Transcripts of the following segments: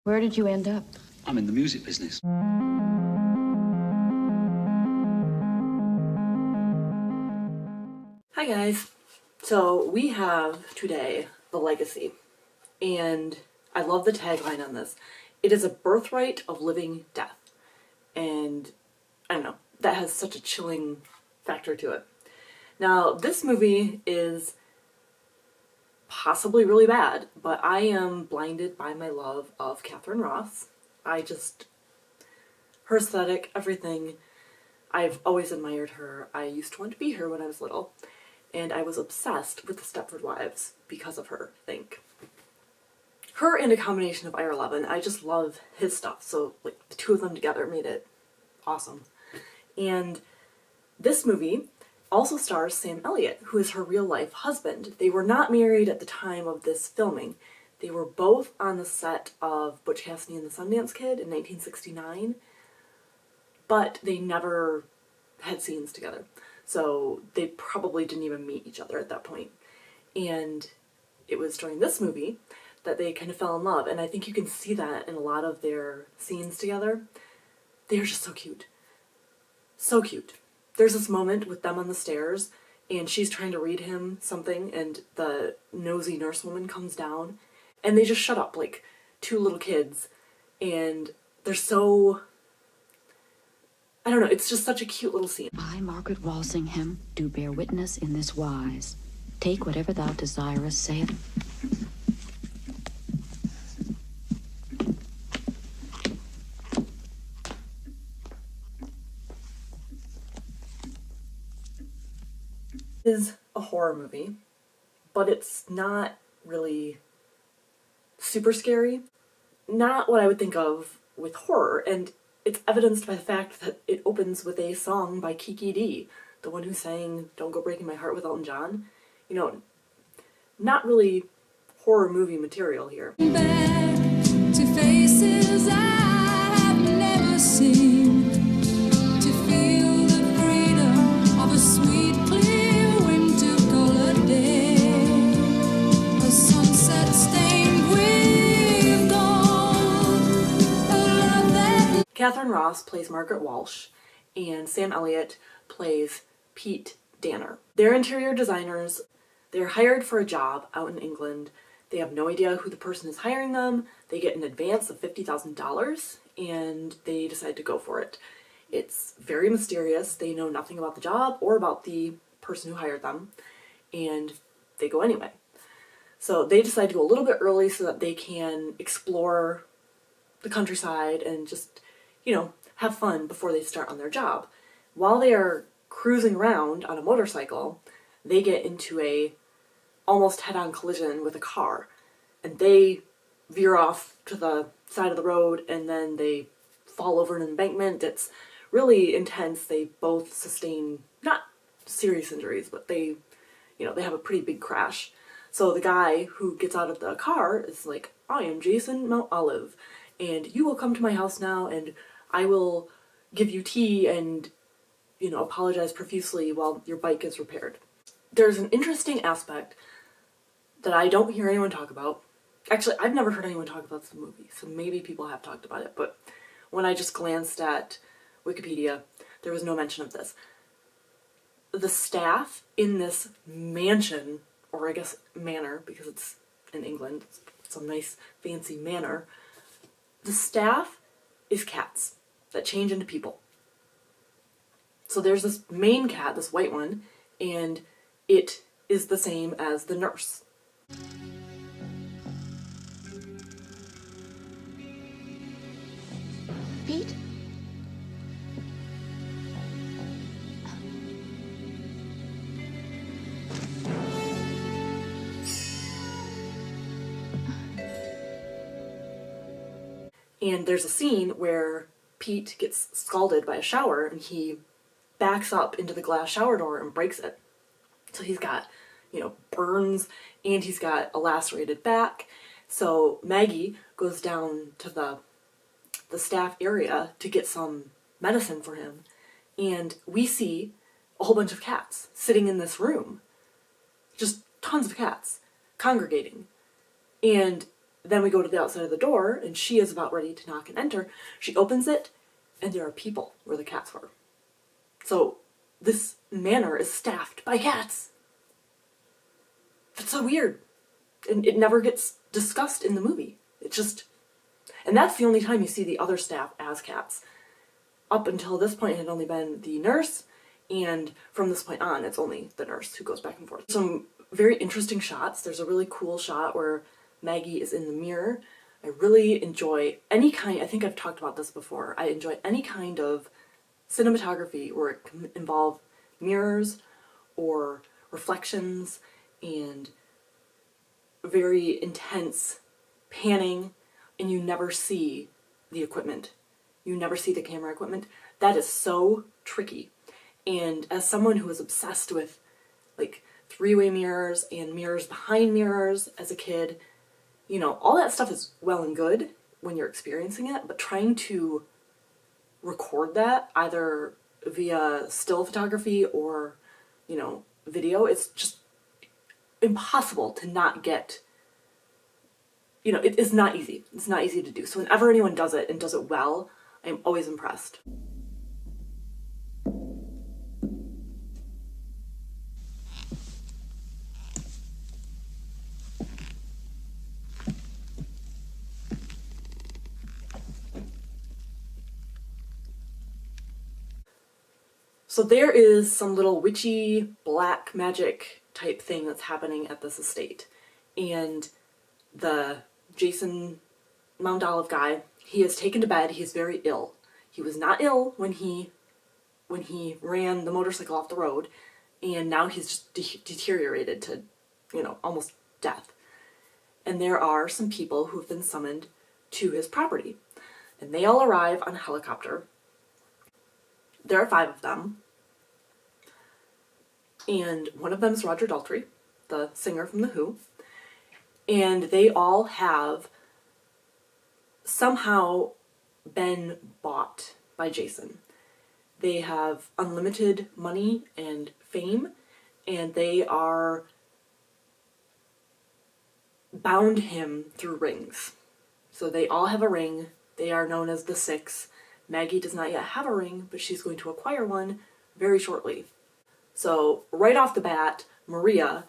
Where did you end up? I'm in the music business. Hi guys. So we have today The Legacy, and I love the tagline on this. It is a birthright of living death. And I don't know, that has such a chilling factor to it. Now, this movie is possibly really bad, but I am blinded by my love of Katharine Ross. Her aesthetic, everything, I've always admired her. I used to want to be her when I was little, and I was obsessed with the Stepford Wives because of her, I think. Her and a combination of IR11, I just love his stuff, so like the two of them together made it awesome. And this movie also stars Sam Elliott, who is her real-life husband. They were not married at the time of this filming. They were both on the set of Butch Cassidy and the Sundance Kid in 1969, but they never had scenes together. So they probably didn't even meet each other at that point. And it was during this movie that they kind of fell in love, and I think you can see that in a lot of their scenes together. They're just so cute. So cute. There's this moment with them on the stairs, and she's trying to read him something, and the nosy nurse woman comes down, and they just shut up like two little kids, and they're so... I don't know, it's just such a cute little scene. I, Margaret Walsingham, do bear witness in this wise. Take whatever thou desirest, say it. Is a horror movie, but it's not really super scary. Not what I would think of with horror, and it's evidenced by the fact that it opens with a song by Kiki Dee, the one who sang Don't Go Breaking My Heart with Elton John. You know, not really horror movie material here. Back to faces I've never seen, to feel the freedom of a sweet, clear winter-colored day, a sunset stained with gold, a love that... Katharine Ross plays Margaret Walsh, and Sam Elliott plays Pete Danner. They're interior designers. They're hired for a job out in England. They have no idea who the person is hiring them. They get an advance of $50,000 and they decide to go for it. It's very mysterious. They know nothing about the job or about the person who hired them, and they go anyway. So they decide to go a little bit early so that they can explore the countryside and just, you know, have fun before they start on their job. While they are cruising around on a motorcycle, they get into a almost head-on collision with a car, and they veer off to the side of the road and then they fall over an embankment. It's really intense. They both sustain not serious injuries, but they have a pretty big crash. So the guy who gets out of the car is like, I am Jason Mount Olive, and you will come to my house now and I will give you tea and, apologize profusely while your bike is repaired. There's an interesting aspect that I don't hear anyone talk about. Actually, I've never heard anyone talk about this movie, so maybe people have talked about it, but when I just glanced at Wikipedia, there was no mention of this. The staff in this mansion, or I guess manor, because it's in England, it's a nice fancy manor, the staff is cats that change into people. So there's this main cat, this white one, and it is the same as the nurse. Pete? And there's a scene where Pete gets scalded by a shower and he backs up into the glass shower door and breaks it. So he's got, burns, and he's got a lacerated back. So Maggie goes down to the staff area to get some medicine for him, and we see a whole bunch of cats sitting in this room. Just tons of cats congregating. And then we go to the outside of the door, and she is about ready to knock and enter. She opens it, and there are people where the cats were. So this manor is staffed by cats. That's so weird. And it never gets discussed in the movie. It just... And that's the only time you see the other staff as cats. Up until this point, it had only been the nurse, and from this point on, it's only the nurse who goes back and forth. Some very interesting shots. There's a really cool shot where Maggie is in the mirror. I really enjoy any kind, I think I've talked about this before, I enjoy any kind of cinematography where it can involve mirrors or reflections and very intense panning, and you never see the equipment. You never see the camera equipment. That is so tricky. And as someone who was obsessed with like three-way mirrors and mirrors behind mirrors as a kid, you know, all that stuff is well and good when you're experiencing it, but trying to record that either via still photography or, you know, video, it's just impossible to not get, you know, it's not easy. It's not easy to do. So whenever anyone does it and does it well, I'm always impressed. So there is some little witchy black magic type thing that's happening at this estate. And the Jason Mount Olive guy, he is taken to bed. He's very ill. He was not ill when he ran the motorcycle off the road, and now he's just deteriorated to, you know, almost death. And there are some people who have been summoned to his property, and they all arrive on a helicopter. There are 5 of them, and one of them is Roger Daltrey, the singer from The Who, and they all have somehow been bought by Jason. They have unlimited money and fame, and they are bound him through rings. So they all have a ring. They are known as the Six. Maggie does not yet have a ring, but she's going to acquire one very shortly. So right off the bat, Maria,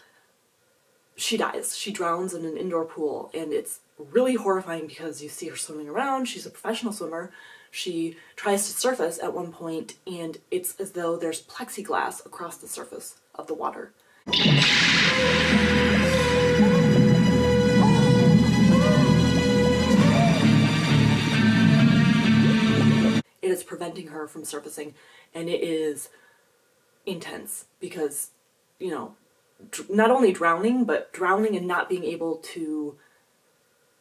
she dies. She drowns in an indoor pool, and it's really horrifying because you see her swimming around. She's a professional swimmer. She tries to surface at one point, and it's as though there's plexiglass across the surface of the water. It is preventing her from surfacing, and it is intense because, you know, not only drowning, but drowning and not being able to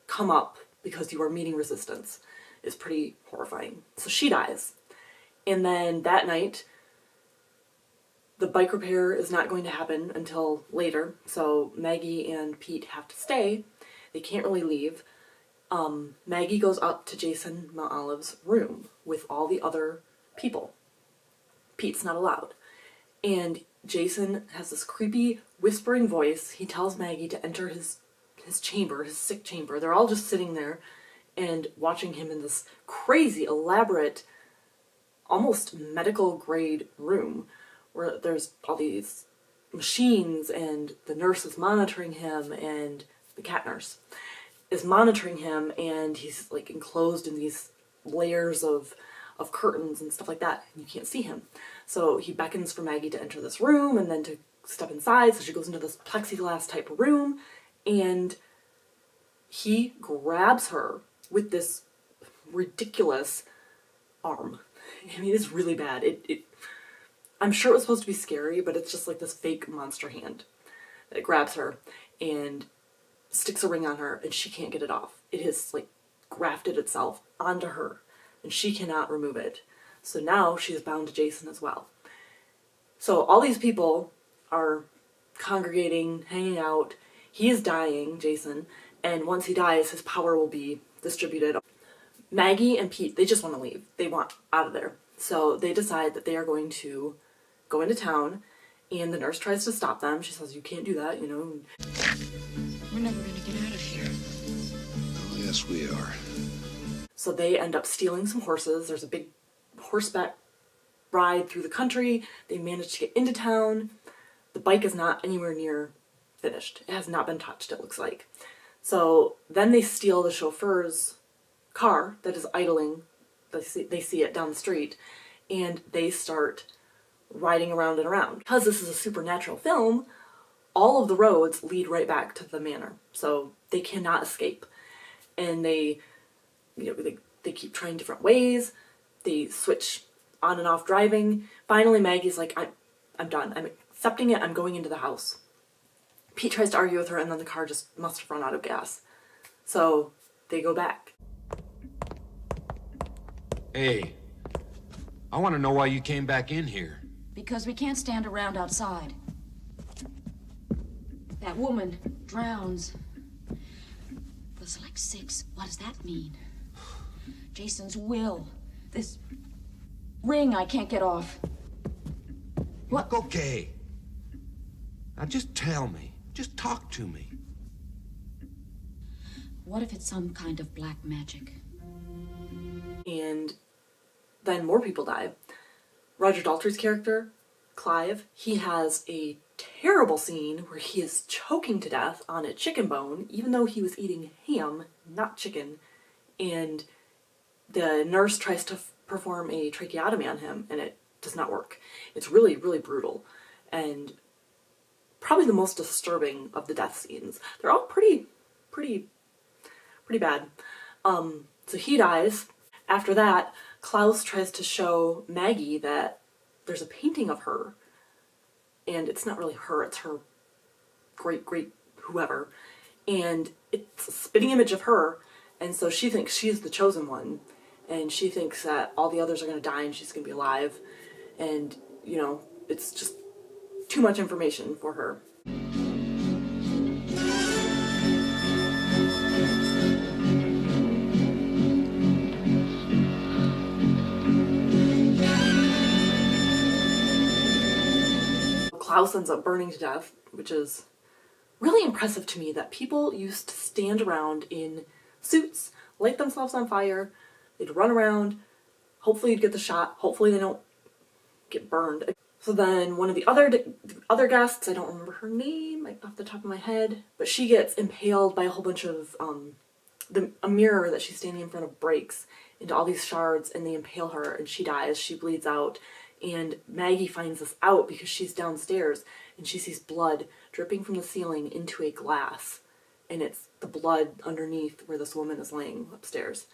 come up because you are meeting resistance is pretty horrifying. So she dies. And then that night, the bike repair is not going to happen until later. So Maggie and Pete have to stay. They can't really leave. Maggie goes up to Jason Mount Olive's room with all the other people. Pete's not allowed. And Jason has this creepy whispering voice. He tells Maggie to enter his chamber, his sick chamber. They're all just sitting there and watching him in this crazy, elaborate, almost medical grade room where there's all these machines, and the nurse is monitoring him, and the cat nurse is monitoring him, and he's like enclosed in these layers of curtains and stuff like that, and you can't see him. So he beckons for Maggie to enter this room and then to step inside, so she goes into this plexiglass type room, and he grabs her with this ridiculous arm. I mean, it's really bad. I'm sure it was supposed to be scary, but it's just like this fake monster hand that grabs her and sticks a ring on her, and she can't get it off. It has like grafted itself onto her, and she cannot remove it. So now she's bound to Jason as well. So all these people are congregating, hanging out. He is dying, Jason, and once he dies, his power will be distributed. Maggie and Pete, they just want to leave. They want out of there. So they decide that they are going to go into town, and the nurse tries to stop them. She says, "You can't do that, you know." We're never gonna get out of here. Yes, we are. So they end up stealing some horses. There's a big horseback ride through the country. They manage to get into town. The bike is not anywhere near finished. It has not been touched, it looks like. So then they steal the chauffeur's car that is idling. They see it down the street, and they start riding around and around. Because this is a supernatural film, all of the roads lead right back to the manor. So they cannot escape. And they keep trying different ways. They switch on and off driving. Finally, Maggie's like, I'm done. I'm accepting it. I'm going into the house. Pete tries to argue with her, and then the car just must have run out of gas. So they go back. Hey, I want to know why you came back in here. Because we can't stand around outside. That woman drowns. There's like 6. What does that mean? Jason's will. This ring I can't get off. What? Look, okay. Now just tell me. Just talk to me. What if it's some kind of black magic? And then more people die. Roger Daltrey's character, Clive, he has a terrible scene where he is choking to death on a chicken bone, even though he was eating ham, not chicken. And the nurse tries to perform a tracheotomy on him, and it does not work. It's really, really brutal, and probably the most disturbing of the death scenes. They're all pretty bad. So he dies. After that, Klaus tries to show Maggie that there's a painting of her, and it's not really her, it's her great whoever, and it's a spitting image of her, and so she thinks she's the chosen one, and she thinks that all the others are going to die and she's going to be alive, and, you know, it's just too much information for her. Klaus ends up burning to death, which is really impressive to me that people used to stand around in suits, light themselves on fire, they'd run around, hopefully you'd get the shot, hopefully they don't get burned. So then one of the other guests, I don't remember her name off the top of my head, but she gets impaled by a whole bunch of, a mirror that she's standing in front of breaks into all these shards, and they impale her and she dies, she bleeds out. And Maggie finds this out because she's downstairs and she sees blood dripping from the ceiling into a glass. And it's the blood underneath where this woman is laying upstairs.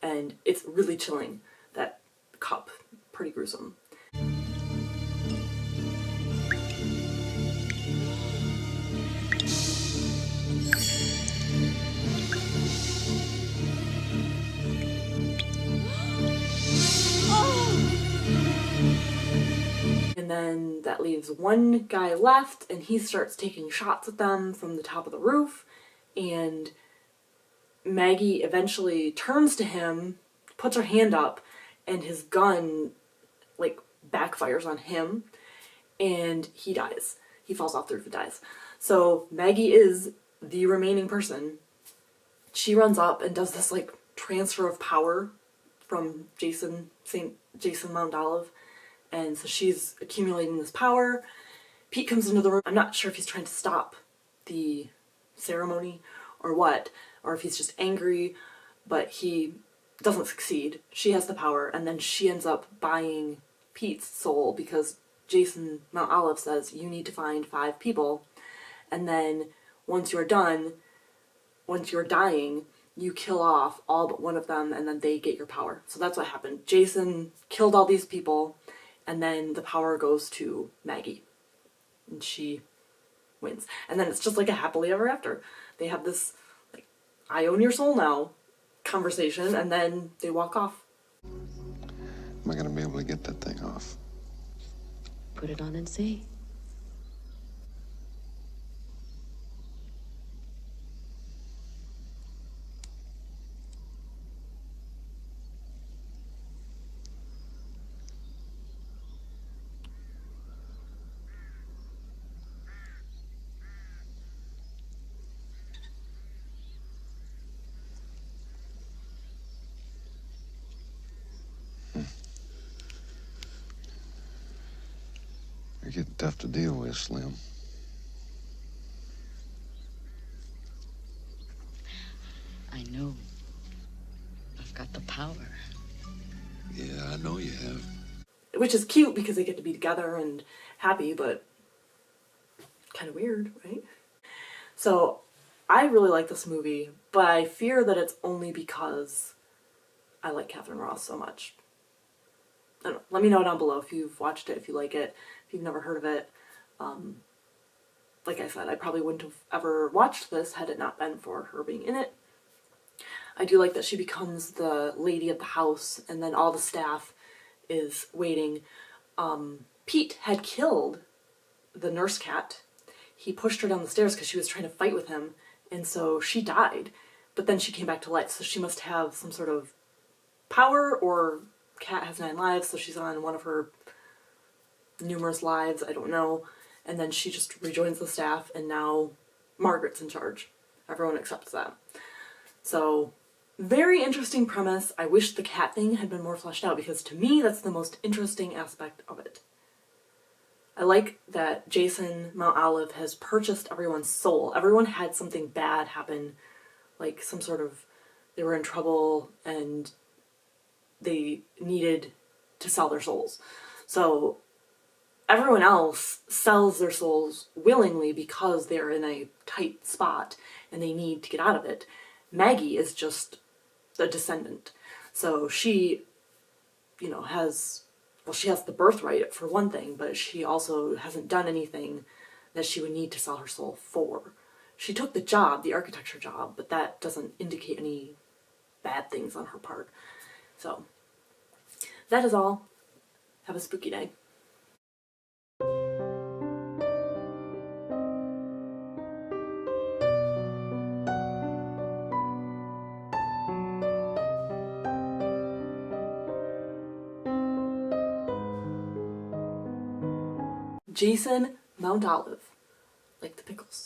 And it's really chilling, that cup. Pretty gruesome. And then that leaves one guy left, and he starts taking shots at them from the top of the roof, and Maggie eventually turns to him, puts her hand up, and his gun, like, backfires on him, and he dies. He falls off the roof and dies. So Maggie is the remaining person. She runs up and does this, like, transfer of power from Jason Mount Olive. And so she's accumulating this power. Pete comes into the room. I'm not sure if he's trying to stop the ceremony or what, or if he's just angry, but he doesn't succeed. She has the power, and then she ends up buying Pete's soul because Jason Mount Olive says you need to find 5 people, and then once you're dying, you kill off all but one of them, and then they get your power. So that's what happened. Jason killed all these people, and then the power goes to Maggie, and she wins. And then it's just like a happily ever after. They have this, like, I own your soul now conversation, and then they walk off. Am I gonna be able to get that thing off? Put it on and see. You're getting tough to deal with, Slim. I know. I've got the power. Yeah, I know you have. Which is cute because they get to be together and happy, but kind of weird, right? So I really like this movie, but I fear that it's only because I like Katharine Ross so much. I don't know. Let me know down below if you've watched it, if you like it, if you've never heard of it. Like I said, I probably wouldn't have ever watched this had it not been for her being in it. I do like that she becomes the lady of the house and then all the staff is waiting. Pete had killed the nurse cat. He pushed her down the stairs because she was trying to fight with him, and so she died. But then she came back to life, so she must have some sort of power, or cat has 9 lives, so she's on one of her numerous lives, I don't know. And then she just rejoins the staff, and now Margaret's in charge. Everyone accepts that. So, very interesting premise. I wish the cat thing had been more fleshed out, because to me that's the most interesting aspect of it. I like that Jason Mount Olive has purchased everyone's soul. Everyone had something bad happen, like some sort of, they were in trouble and they needed to sell their souls. So everyone else sells their souls willingly because they're in a tight spot and they need to get out of it. Maggie is just a descendant. So she, you know, she has the birthright for one thing, but she also hasn't done anything that she would need to sell her soul for. She took the job, the architecture job, but that doesn't indicate any bad things on her part. So, that is all. Have a spooky day. Jason Mount Olive, like the pickles.